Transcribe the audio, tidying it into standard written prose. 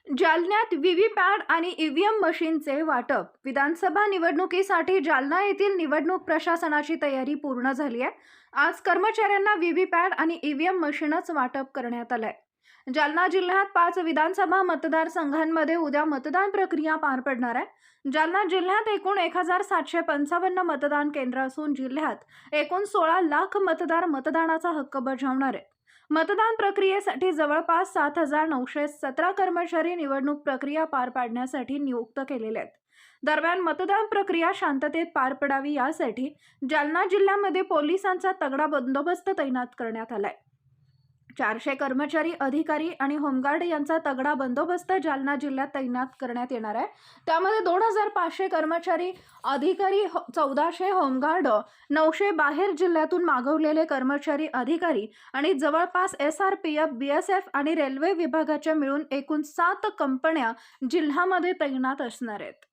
जालन्यात व्हीव्हीपॅट आणि ईव्हीएम मशीनचे वाटप. विधानसभा निवडणुकीसाठी जालना येथील निवडणूक प्रशासनाची तयारी पूर्ण झाली आहे. आज कर्मचाऱ्यांना व्हीव्हीपॅट आणि ईव्हीएम मशीनच वाटप करण्यात आलंय. जालना जिल्ह्यात 5 विधानसभा मतदारसंघांमध्ये उद्या मतदान प्रक्रिया पार पडणार आहे. जालना जिल्ह्यात एकूण 1755 मतदान केंद्र असून जिल्ह्यात एकूण 16 लाख मतदार मतदानाचा हक्क बजावणार आहेत. मतदान प्रक्रियेसाठी जवळपास 7917 कर्मचारी निवडणूक प्रक्रिया पार पाडण्यासाठी नियुक्त केलेले आहेत. दरम्यान मतदान प्रक्रिया शांततेत पार पडावी यासाठी जालना जिल्ह्यामध्ये पोलिसांचा तगडा बंदोबस्त तैनात करण्यात आलाय. 400 कर्मचारी, अधिकारी आणि होमगार्ड यांचा तगडा बंदोबस्त जालना जिल्ह्यात तैनात करण्यात येणार आहे. त्यामध्ये 2500 कर्मचारी, अधिकारी, 1400 होमगार्ड, 900 बाहेर जिल्ह्यातून मागवलेले कर्मचारी, अधिकारी आणि जवळपास SRPF, BSF आणि रेल्वे विभागाच्या मिळून एकूण 7 कंपन्या जिल्ह्यामध्ये तैनात असणार आहेत.